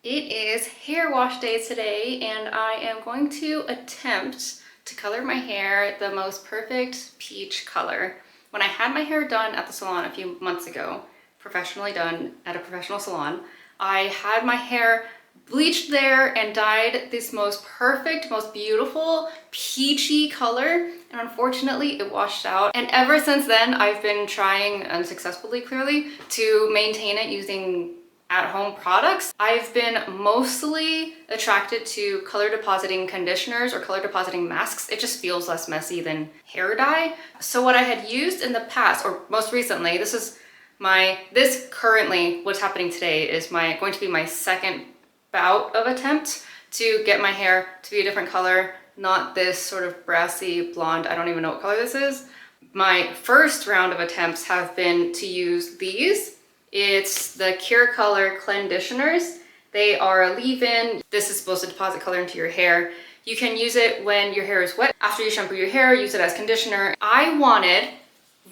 It is hair wash day today, and I am going to attempt to color my hair the most perfect peach color. When I had my hair done at the salon a few months ago, professionally done at a professional salon, I had my hair bleached there and dyed this most perfect, most beautiful peachy color, and unfortunately it washed out. And ever since then, I've been trying unsuccessfully, clearly, to maintain it using at-home products. I've been mostly attracted to color depositing conditioners or color depositing masks. It just feels less messy than hair dye. So what I had used in the past, or most recently, this currently, what's happening today is going to be my second bout of attempt to get my hair to be a different color, not this sort of brassy blonde, I don't even know what color this is. My first round of attempts have been to use these. It's the Keracolor clenditioners. They are a leave-in. This is supposed to deposit color into your hair. You can use it when your hair is wet. After you shampoo your hair, use it as conditioner. I wanted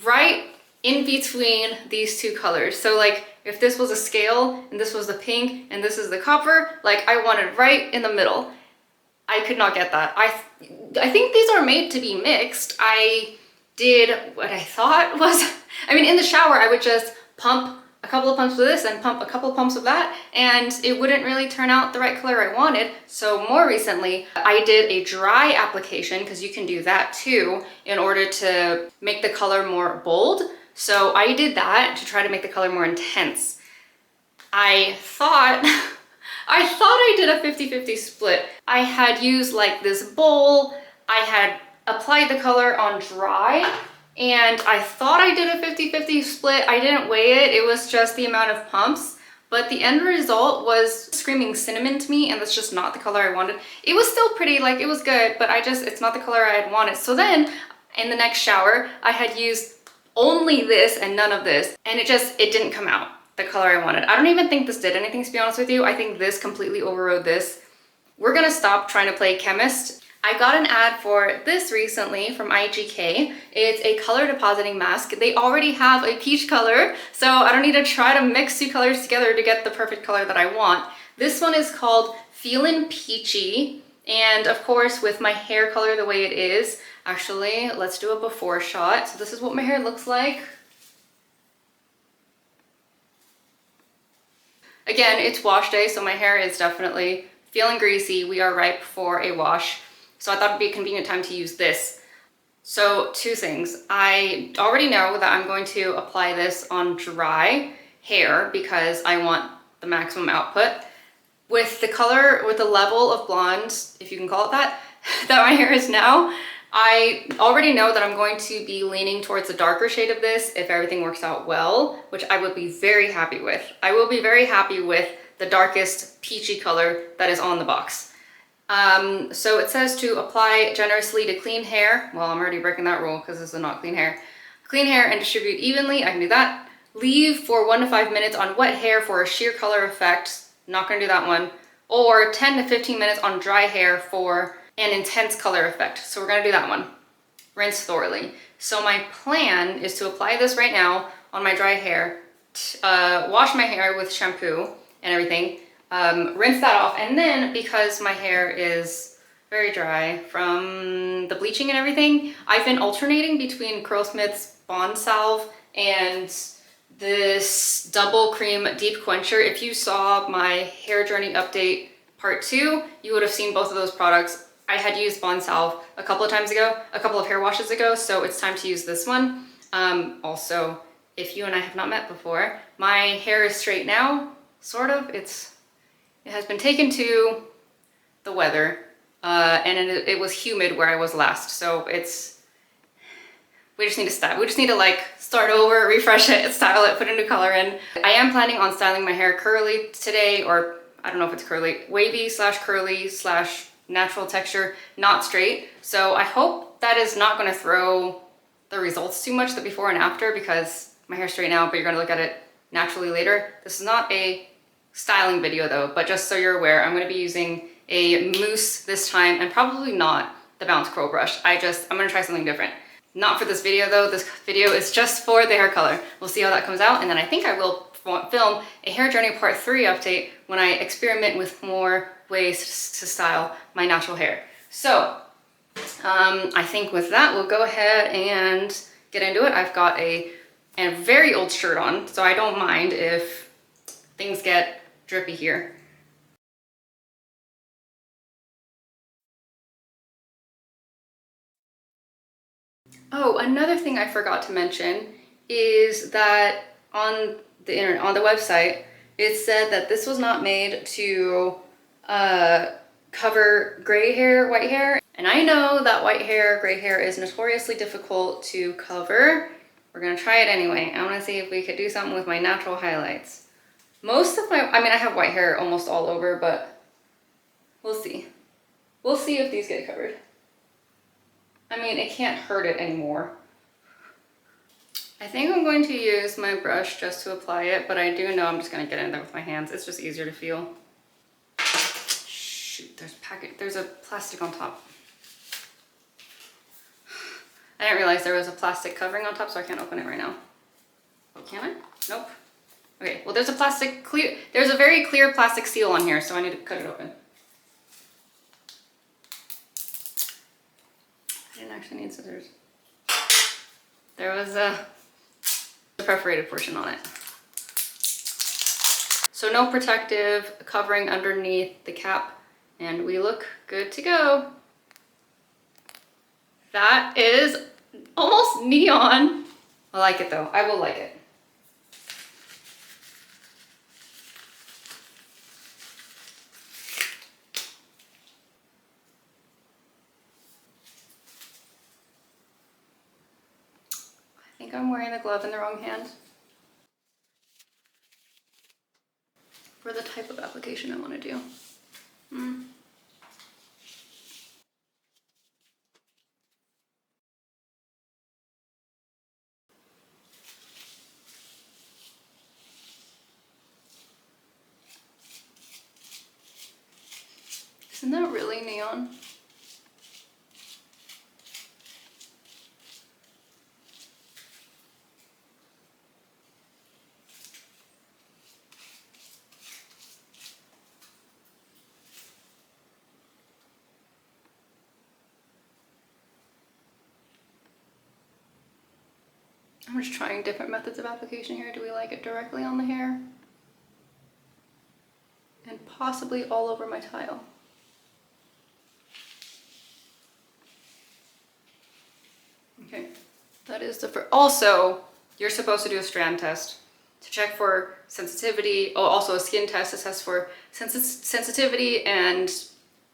right in between these two colors. So like if this was a scale and this was the pink and this is the copper, like I wanted right in the middle. I could not get that. I think these are made to be mixed. I did what I thought was, in the shower, I would just pump a couple of pumps of this and pump a couple of pumps of that, and it wouldn't really turn out the right color I wanted. So more recently, I did a dry application, because you can do that too, in order to make the color more bold. So I did that to try to make the color more intense. I thought I did a 50-50 split. I had used like this bowl, I had applied the color on dry, and I thought I did a 50-50 split. I didn't weigh it, it was just the amount of pumps, but the end result was screaming cinnamon to me, and that's just not the color I wanted. It was still pretty, like it was good, but it's not the color I had wanted. So then in the next shower, I had used only this and none of this, and it didn't come out the color I wanted. I don't even think this did anything, to be honest with you. I think this completely overrode this. We're gonna stop trying to play chemist. I got an ad for this recently from IGK. It's a color depositing mask. They already have a peach color, so I don't need to try to mix two colors together to get the perfect color that I want. This one is called Feelin' Peachy, and of course with my hair color the way it is, actually, let's do a before shot. So this is what my hair looks like. Again, it's wash day, so my hair is definitely feeling greasy. We are ripe for a wash. So I thought it'd be a convenient time to use this. So two things. I already know that I'm going to apply this on dry hair because I want the maximum output. With the color, with the level of blonde, if you can call it that, that my hair is now, I already know that I'm going to be leaning towards a darker shade of this if everything works out well, which I would be very happy with. I will be very happy with the darkest peachy color that is on the box. So it says to apply generously to clean hair. Well, I'm already breaking that rule because this is not clean hair. Clean hair and distribute evenly. I can do that. Leave for 1 to 5 minutes on wet hair for a sheer color effect. Not gonna do that one. Or 10 to 15 minutes on dry hair for an intense color effect. So we're gonna do that one. Rinse thoroughly. So my plan is to apply this right now on my dry hair, wash my hair with shampoo and everything, rinse that off, and then because my hair is very dry from the bleaching and everything, I've been alternating between Curlsmith's Bond Salve and this double cream deep quencher. If you saw my hair journey update part 2, you would have seen both of those products. I had used Bond Salve a couple of times ago, a couple of hair washes ago, so it's time to use this one. Also, if you and I have not met before, my hair is straight now, sort of. It has been taken to the weather, and it was humid where I was last, so we just need to style. We just need to like start over, refresh it, style it, put a new color in. I am planning on styling my hair curly today, or I don't know if it's curly, wavy slash curly slash natural texture, not straight. So I hope that is not going to throw the results too much, the before and after, because my hair's straight now, but you're going to look at it naturally later. This is not a styling video though, but just so you're aware, I'm going to be using a mousse this time, and probably not the Bounce Curl brush. I'm going to try something different. Not for this video though. This video is just for the hair color. We'll see how that comes out, and then I think I will film a hair journey part 3 update when I experiment with more ways to style my natural hair. So I think with that, we'll go ahead and get into it. I've got a very old shirt on, so I don't mind if things get drippy here. Oh, another thing I forgot to mention is that on the internet, on the website, it said that this was not made to cover gray hair, white hair. And I know that white hair, gray hair is notoriously difficult to cover. We're gonna try it anyway. I wanna see if we could do something with my natural highlights. Most of my, I mean, I have white hair almost all over, but we'll see. We'll see if these get covered. I mean, it can't hurt it anymore. I think I'm going to use my brush just to apply it, but I do know I'm just gonna get in there with my hands. It's just easier to feel. Shoot, there's a plastic on top. I didn't realize there was a plastic covering on top, so I can't open it right now. Oh, can I? Nope. Okay, well there's a very clear plastic seal on here, so I need to cut it open. I didn't actually need scissors. There was a perforated portion on it. So no protective covering underneath the cap, and we look good to go. That is almost neon. I like it though, I will like it. I think I'm wearing the glove in the wrong hand for the type of application I want to do. Isn't that really neon? I'm just trying different methods of application here. Do we like it directly on the hair? And possibly all over my tile. Okay, that is the first. Also, you're supposed to do a strand test to check for sensitivity. Oh, also a skin test to test for sensitivity and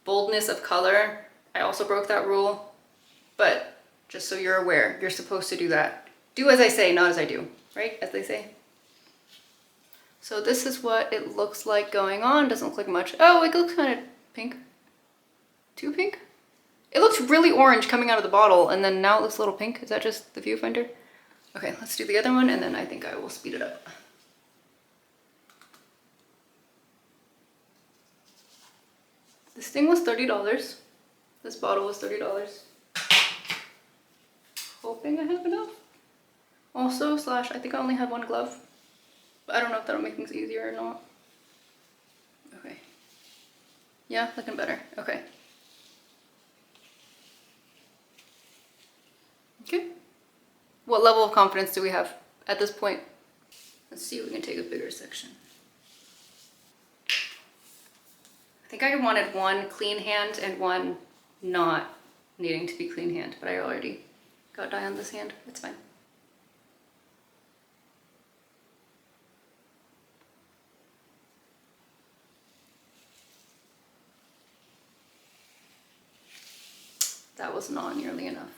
boldness of color. I also broke that rule, but just so you're aware, you're supposed to do that. Do as I say, not as I do, right? As they say. So this is what it looks like going on. Doesn't look like much. Oh, it looks kind of pink. Too pink? It looks really orange coming out of the bottle, and then now it looks a little pink. Is that just the viewfinder? Okay, let's do the other one, and then I think I will speed it up. This thing was $30. This bottle was $30. Hoping I have enough. Also, I think I only had one glove. But I don't know if that'll make things easier or not. Okay. Yeah, looking better. Okay. Okay. What level of confidence do we have at this point? Let's see if we can take a bigger section. I think I wanted one clean hand and one not needing to be clean hand, but I already got dye on this hand. It's fine. That was not nearly enough.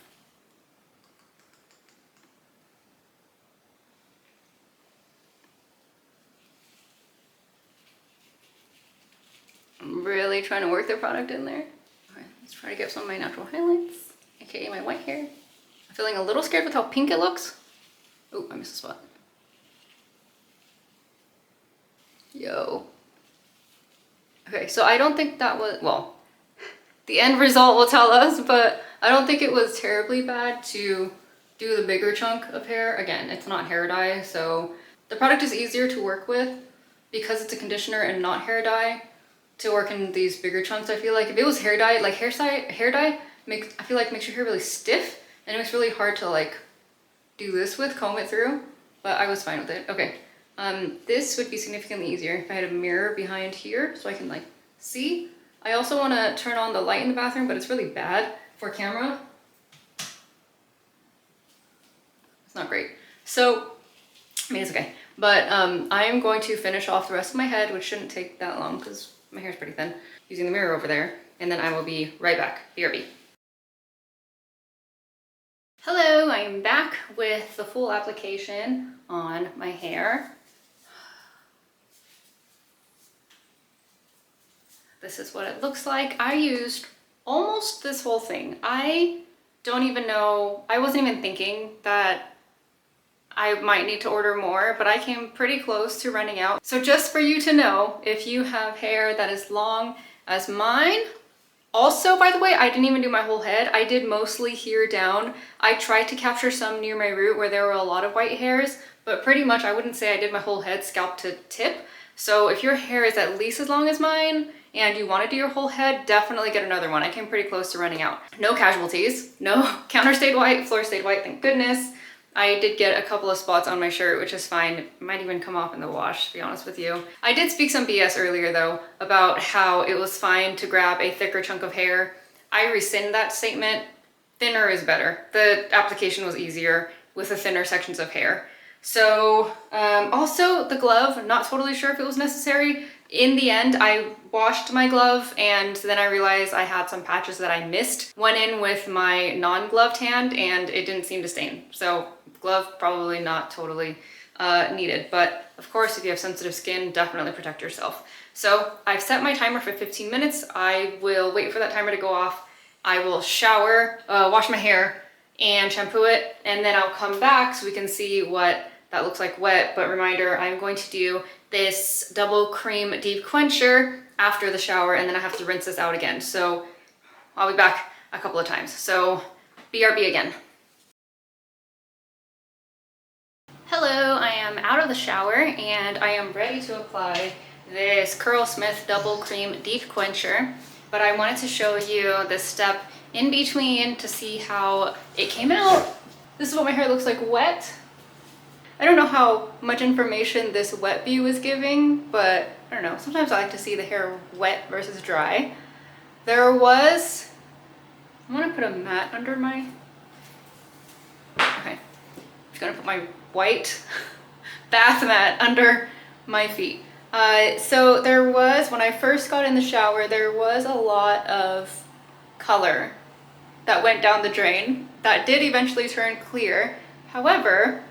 I'm really trying to work the product in there. All right, let's try to get some of my natural highlights, aka my white hair. I'm feeling a little scared with how pink it looks. Oh, I missed a spot. Yo. Okay, so I don't think that was, well, the end result will tell us, but I don't think it was terribly bad to do the bigger chunk of hair. Again, it's not hair dye, so The product is easier to work with because it's a conditioner and not hair dye to work in these bigger chunks. I feel like if it was hair dye, like hair dye I feel like makes your hair really stiff and it makes it really hard to like do this with, comb it through, but I was fine with it. Okay, this would be significantly easier if I had a mirror behind here so I can like see. I also want to turn on the light in the bathroom, but it's really bad for camera. It's not great. So, I mean, it's okay. But I'm going to finish off the rest of my head, which shouldn't take that long because my hair's pretty thin, using the mirror over there. And then I will be right back. BRB. Hello, I'm back with the full application on my hair. This is what it looks like. I used almost this whole thing. I don't even know, I wasn't even thinking that I might need to order more, but I came pretty close to running out. So just for you to know, if you have hair that is long as mine, also, by the way, I didn't even do my whole head. I did mostly here down. I tried to capture some near my root where there were a lot of white hairs, but pretty much I wouldn't say I did my whole head scalp to tip. So if your hair is at least as long as mine and you want to do your whole head, definitely get another one. I came pretty close to running out. No casualties, no counter stayed white, floor stayed white, thank goodness. I did get a couple of spots on my shirt, which is fine. It might even come off in the wash, to be honest with you. I did speak some BS earlier though, about how it was fine to grab a thicker chunk of hair. I rescind that statement. Thinner is better. The application was easier with the thinner sections of hair. So also the glove, I'm not totally sure if it was necessary. In the end, I washed my glove and then I realized I had some patches that I missed. Went in with my non-gloved hand and it didn't seem to stain. So glove probably not totally needed. But of course, if you have sensitive skin, definitely protect yourself. So I've set my timer for 15 minutes. I will wait for that timer to go off. I will shower, wash my hair and shampoo it. And then I'll come back so we can see what that looks like wet. But reminder, I'm going to do this double cream deep quencher after the shower and then I have to rinse this out again. So I'll be back a couple of times. So BRB again. Hello, I am out of the shower and I am ready to apply this Curlsmith double cream deep quencher, but I wanted to show you this step in between to see how it came out. This is what my hair looks like wet. I don't know how much information this wet view is giving, but I don't know. Sometimes I like to see the hair wet versus dry. I'm gonna put a mat under my, okay. I'm just gonna put my white bath mat under my feet. So there was, when I first got in the shower, there was a lot of color that went down the drain. That did eventually turn clear. However,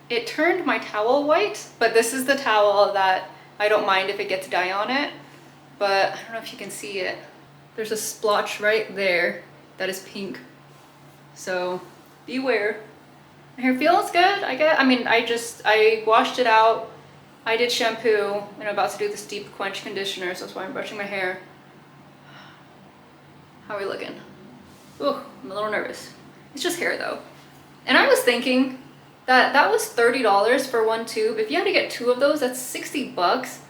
it turned my towel white, but this is the towel that I don't mind if it gets dye on it, but I don't know if you can see it. There's a splotch right there that is pink. So beware. My hair feels good, I guess. I mean, I washed it out. I did shampoo and I'm about to do this deep quench conditioner, so that's why I'm brushing my hair. How are we looking? Ooh, I'm a little nervous. It's just hair though. And I was thinking that was $30 for one tube. If you had to get 2 of those, that's 60 bucks.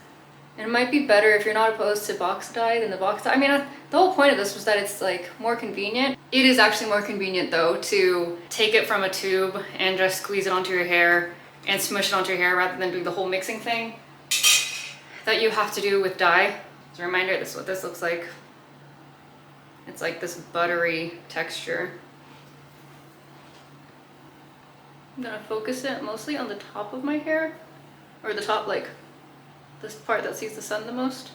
And it might be better if you're not opposed to box dye than the box dye. I mean, the whole point of this was that it's like more convenient. It is actually more convenient though to take it from a tube and just squeeze it onto your hair and smush it onto your hair rather than doing the whole mixing thing that you have to do with dye. As a reminder, this is what this looks like. It's like this buttery texture. I'm gonna focus it mostly on the top of my hair, or the top, like this part that sees the sun the most,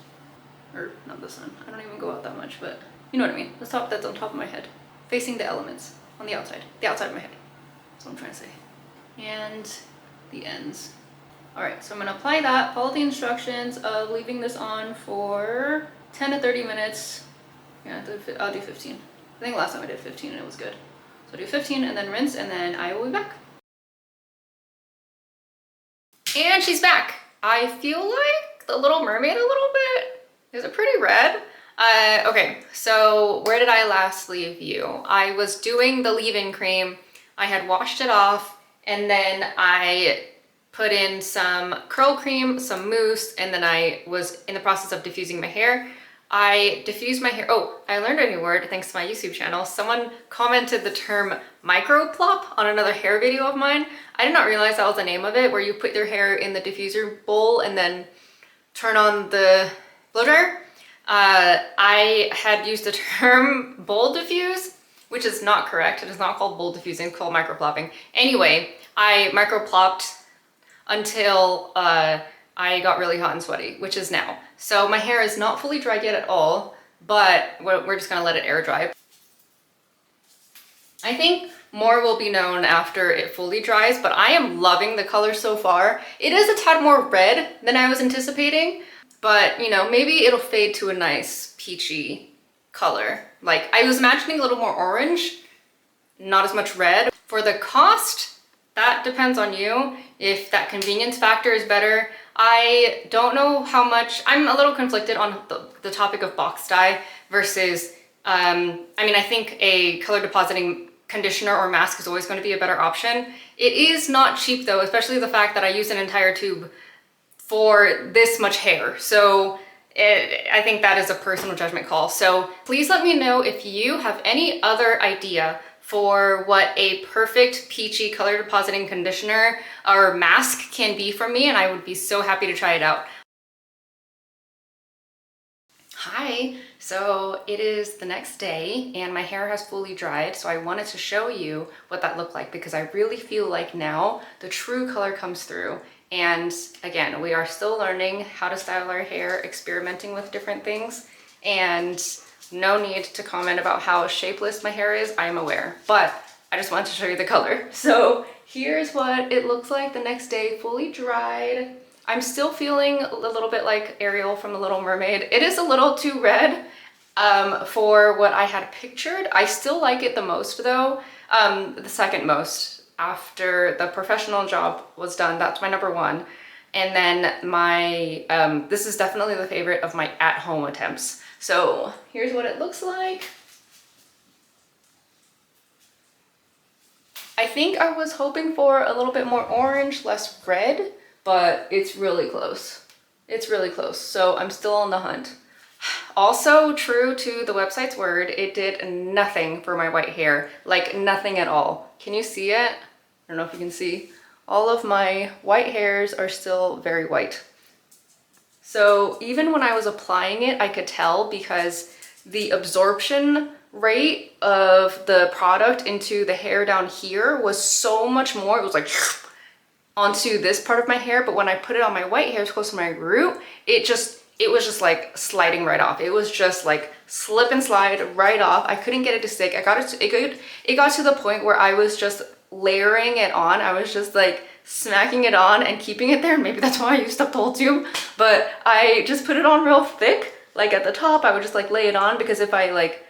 or not the sun, I don't even go out that much, but you know what I mean, the top that's on top of my head, facing the elements on the outside of my head. That's what I'm trying to say. And the ends. All right, so I'm gonna apply that, follow the instructions of leaving this on for 10 to 30 minutes. Yeah, I'll do 15. I think last time I did 15 and it was good. So I'll do 15 and then rinse and then I will be back. And she's back. I feel like the Little Mermaid a little bit. Is it pretty red? Okay, so where did I last leave you? I was doing the leave-in cream. I had washed it off and then I put in some curl cream, some mousse, and then I was in the process of diffusing my hair. I diffused my hair. Oh, I learned a new word thanks to my YouTube channel. Someone commented the term micro plop on another hair video of mine. I did not realize that was the name of it, where you put your hair in the diffuser bowl and then turn on the blow dryer. I had used the term bowl diffuse, which is not correct. It is not called bowl diffusing, it's called micro plopping. Anyway, I micro plopped until I got really hot and sweaty, which is now. So my hair is not fully dried yet at all, but we're just gonna let it air dry. I think more will be known after it fully dries, but I am loving the color so far. It is a tad more red than I was anticipating, but you know, maybe it'll fade to a nice peachy color. Like I was imagining a little more orange, not as much red. For the cost, that depends on you. If that convenience factor is better. I don't know how much, I'm a little conflicted on the topic of box dye versus, I mean, I think a color depositing conditioner or mask is always going to be a better option. It is not cheap though, especially the fact that I used an entire tube for this much hair. So I think that is a personal judgment call. So please let me know if you have any other idea for what a perfect peachy color depositing conditioner or mask can be for me, and I would be so happy to try it out. Hi, so it is the next day and my hair has fully dried, so I wanted to show you what that looked like because I really feel like now the true color comes through. And again, we are still learning how to style our hair, experimenting with different things, and no need to comment about how shapeless my hair is, I am aware, but I just wanted to show you the color. So here's what it looks like the next day, fully dried. I'm still feeling a little bit like Ariel from The Little Mermaid. It is a little too red for what I had pictured. I still like it the most though, the second most after the professional job was done. That's my number one. And then my, this is definitely the favorite of my at-home attempts. So here's what it looks like. I think I was hoping for a little bit more orange, less red, but it's really close. It's really close. So I'm still on the hunt. Also, true to the website's word, it did nothing for my white hair, like nothing at all. Can you see it? I don't know if you can see. All of my white hairs are still very white. So even when I was applying it, I could tell because the absorption rate of the product into the hair down here was so much more. It was like onto this part of my hair, but when I put it on my white hairs close to my root, it was just like sliding right off. It was just like slip and slide right off. I couldn't get it to stick. It got to the point where I was just layering it on. I was just like smacking it on and keeping it there. Maybe that's why I used up the whole tube, but I just put it on real thick. Like at the top, I would just like lay it on because if I like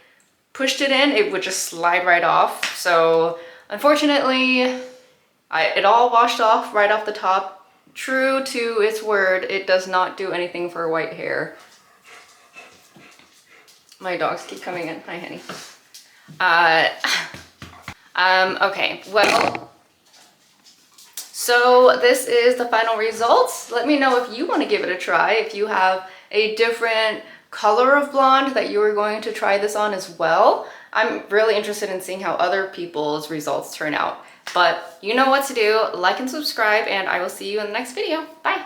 pushed it in, it would just slide right off. So unfortunately, it all washed off right off the top. True to its word, it does not do anything for white hair. My dogs keep coming in. Hi, honey. Okay, well, so this is the final results. Let me know if you want to give it a try, if you have a different color of blonde that you are going to try this on as well. I'm really interested in seeing how other people's results turn out. But you know what to do. Like and subscribe, and I will see you in the next video. Bye.